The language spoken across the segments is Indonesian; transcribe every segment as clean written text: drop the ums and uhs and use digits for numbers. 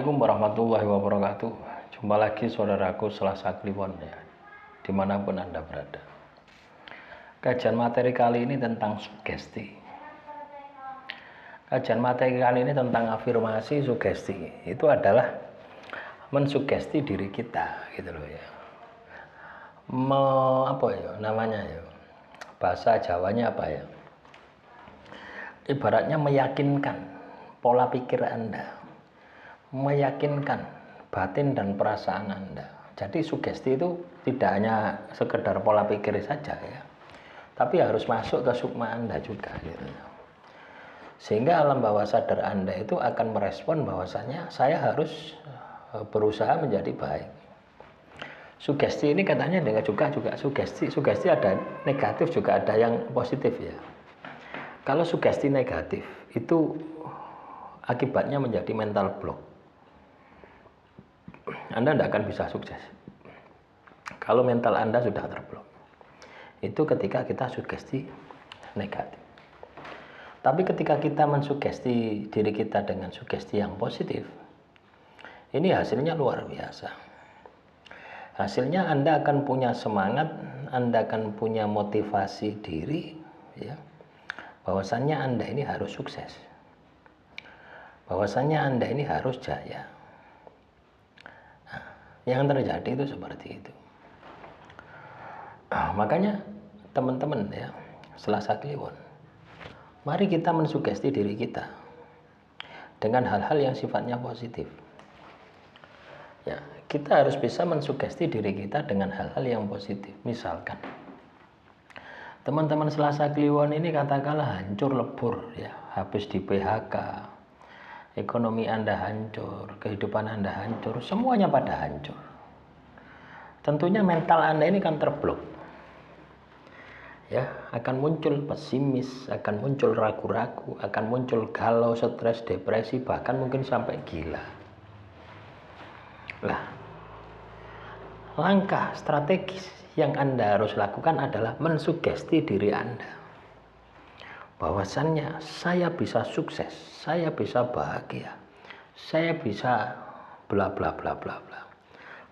Assalamualaikum warahmatullahi wabarakatuh. Jumpa lagi saudaraku Selasa Kliwon ya, dimanapun Anda berada. Kajian materi kali ini tentang sugesti. Kajian materi kali ini tentang afirmasi sugesti. Itu adalah mensugesti diri kita gitu loh ya. Apa ya namanya ya? Bahasa Jawanya apa ya? Ibaratnya meyakinkan pola pikir Anda, meyakinkan batin dan perasaan Anda. Jadi sugesti itu tidak hanya sekedar pola pikir saja ya, tapi harus masuk ke sukma Anda juga gitu. Sehingga alam bawah sadar Anda itu akan merespon bahwasanya saya harus berusaha menjadi baik. Sugesti ini katanya dengan juga sugesti ada negatif juga ada yang positif ya. Kalau sugesti negatif itu akibatnya menjadi mental block. Anda tidak akan bisa sukses kalau mental Anda sudah terblok. Itu ketika kita sugesti negatif. Tapi ketika kita mensugesti diri kita dengan sugesti yang positif, ini hasilnya luar biasa. Hasilnya Anda akan punya semangat, Anda akan punya motivasi diri ya, bahwasannya Anda ini harus sukses, bahwasannya Anda ini harus jaya. Yang terjadi itu seperti itu. Makanya teman-teman ya, Selasa Kliwon, mari kita mensugesti diri kita dengan hal-hal yang sifatnya positif. Ya, kita harus bisa mensugesti diri kita dengan hal-hal yang positif. Misalkan teman-teman Selasa Kliwon ini katakanlah hancur lebur ya, habis di PHK, ekonomi Anda hancur, kehidupan Anda hancur, semuanya pada hancur. Tentunya mental Anda ini kan terblok. Ya, akan muncul pesimis, akan muncul ragu-ragu, akan muncul galau, stres, depresi, bahkan mungkin sampai gila. Lah, langkah strategis yang Anda harus lakukan adalah mensugesti diri Anda. Bahwasannya saya bisa sukses, saya bisa bahagia, saya bisa bla bla bla bla bla.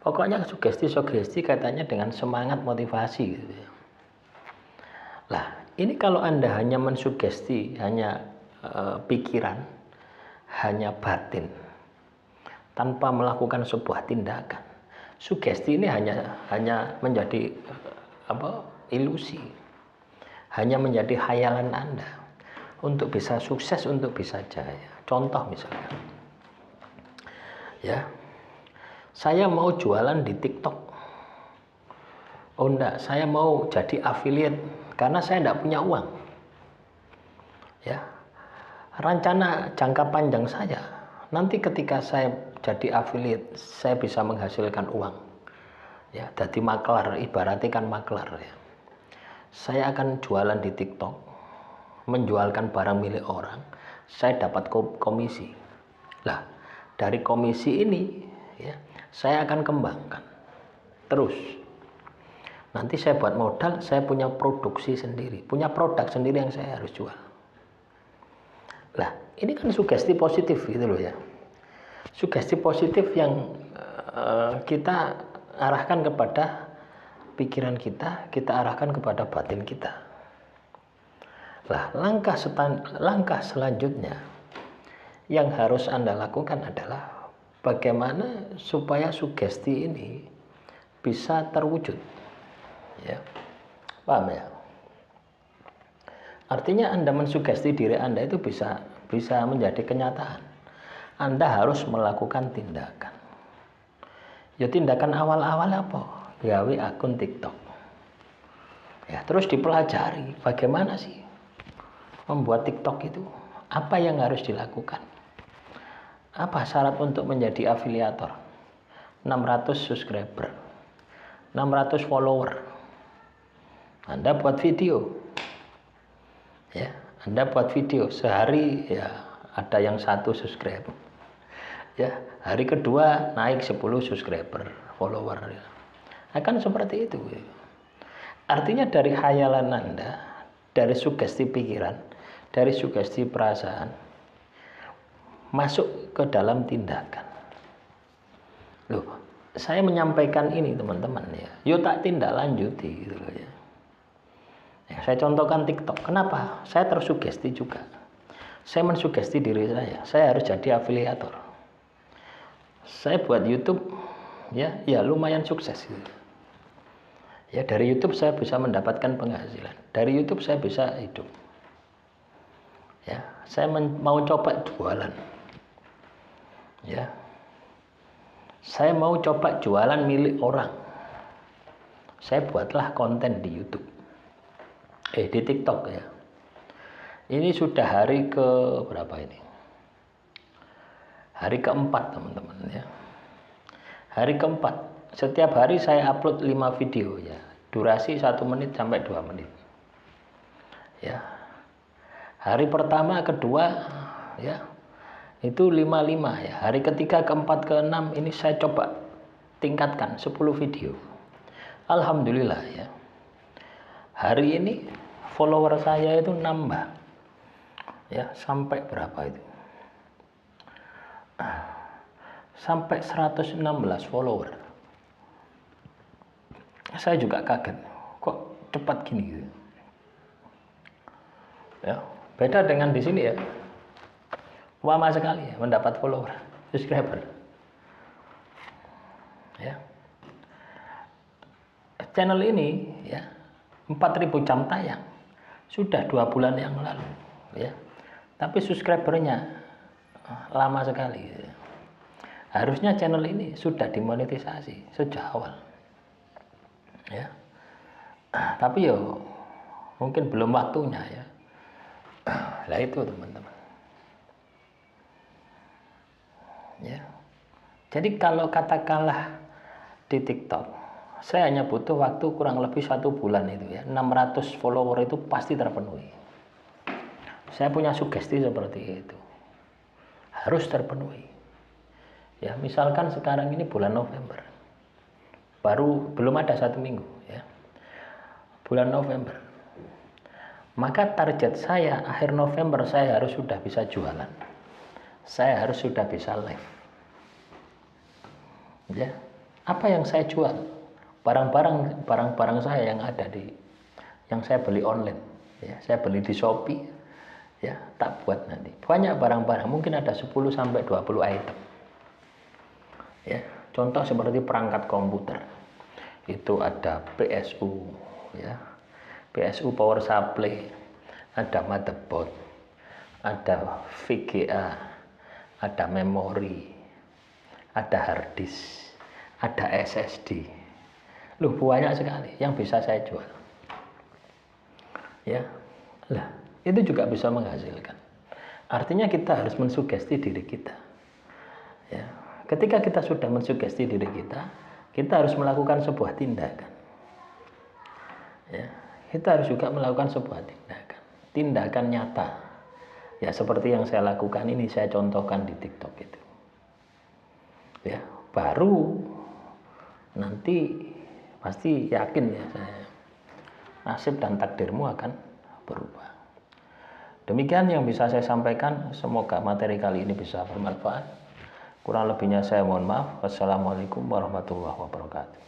Pokoknya sugesti katanya dengan semangat motivasi gitu ya. Lah, ini kalau Anda hanya mensugesti, hanya pikiran, hanya batin, tanpa melakukan sebuah tindakan, sugesti ini hanya menjadi ilusi, hanya menjadi khayalan Anda untuk bisa sukses, untuk bisa jaya. Contoh misalkan, ya, saya mau jualan di TikTok. Oh enggak, saya mau jadi affiliate karena saya enggak punya uang. Ya, rencana jangka panjang saya, nanti ketika saya jadi affiliate, saya bisa menghasilkan uang. Ya, jadi maklar, ibaratnya kan maklar ya. Saya akan jualan di TikTok, menjualkan barang milik orang, saya dapat komisi. Lah, dari komisi ini ya, saya akan kembangkan terus. Nanti saya buat modal, saya punya produksi sendiri, punya produk sendiri yang saya harus jual. Lah, ini kan sugesti positif gitu loh ya. Sugesti positif yang kita arahkan kepada pikiran kita arahkan kepada batin kita. Lah, langkah selanjutnya yang harus Anda lakukan adalah bagaimana supaya sugesti ini bisa terwujud. Ya. Paham ya? Artinya Anda mensugesti diri Anda itu bisa menjadi kenyataan. Anda harus melakukan tindakan. Ya, tindakan awal-awal apa? Gawe akun TikTok. Ya, terus dipelajari bagaimana sih membuat TikTok itu. Apa yang harus dilakukan? Apa syarat untuk menjadi afiliator? 600 subscriber, 600 follower. Anda buat video. Ya, Anda buat video sehari ya ada yang 1 subscriber. Ya, hari kedua naik 10 subscriber, follower ya. Akan seperti itu. Ya. Artinya dari khayalan Anda, dari sugesti pikiran, dari sugesti perasaan masuk ke dalam tindakan. Loh, saya menyampaikan ini teman-teman ya, yo tak tindak lanjuti gitu loh ya. Ya, saya contohkan TikTok. Kenapa? Saya tersugesti juga. Saya mensugesti diri saya harus jadi afiliator. Saya buat YouTube ya lumayan sukses gitu. Ya dari YouTube saya bisa mendapatkan penghasilan. Dari YouTube saya bisa hidup. Ya, saya mau coba jualan. Ya. Saya mau coba jualan milik orang. Saya buatlah konten di YouTube. Di TikTok ya. Ini sudah hari ke berapa ini? Hari keempat teman-teman ya. Hari keempat. Setiap hari saya upload 5 video ya. Durasi 1 menit sampai 2 menit. Ya. Hari pertama, kedua ya. Itu 5 ya. Hari ketiga, keempat, keenam ini saya coba tingkatkan 10 video. Alhamdulillah ya. Hari ini follower saya itu nambah. Ya, sampai berapa itu? Sampai 116 follower. Saya juga kaget. Kok cepat gini gitu. Ya, beda dengan di sini ya. Lama sekali ya mendapat follower, subscriber. Ya. Channel ini ya 4.000 jam tayang sudah 2 bulan yang lalu ya. Tapi subscribernya lama sekali. Ya. Harusnya channel ini sudah dimonetisasi sejak awal. Ya. Tapi yo mungkin belum waktunya ya. Lah itu teman-teman. Ya. Jadi kalau katakanlah di TikTok, saya hanya butuh waktu kurang lebih 1 bulan itu ya, 600 follower itu pasti terpenuhi. Saya punya sugesti seperti itu, harus terpenuhi. Ya, misalkan sekarang ini bulan November, belum ada 1 minggu ya, bulan November. Maka target saya akhir November saya harus sudah bisa jualan. Saya harus sudah bisa live. Ya. Apa yang saya jual? Barang-barang saya yang ada yang saya beli online. Ya, saya beli di Shopee. Ya, tak buat nanti. Banyak barang-barang, mungkin ada 10 sampai 20 item. Ya, contoh seperti perangkat komputer. Itu ada PSU, ya. PSU power supply, ada motherboard, ada VGA, ada memori, ada hard disk, ada SSD. Loh, banyak sekali yang bisa saya jual. Ya. Lah, itu juga bisa menghasilkan. Artinya kita harus mensugesti diri kita. Ya. Ketika kita sudah mensugesti diri kita harus melakukan sebuah tindakan. Ya. Kita harus juga melakukan sebuah tindakan nyata. Ya, seperti yang saya lakukan ini, saya contohkan di TikTok itu. Ya, baru nanti pasti yakin ya saya, nasib dan takdirmu akan berubah. Demikian yang bisa saya sampaikan. Semoga materi kali ini bisa bermanfaat. Kurang lebihnya saya mohon maaf. Wassalamualaikum warahmatullahi wabarakatuh.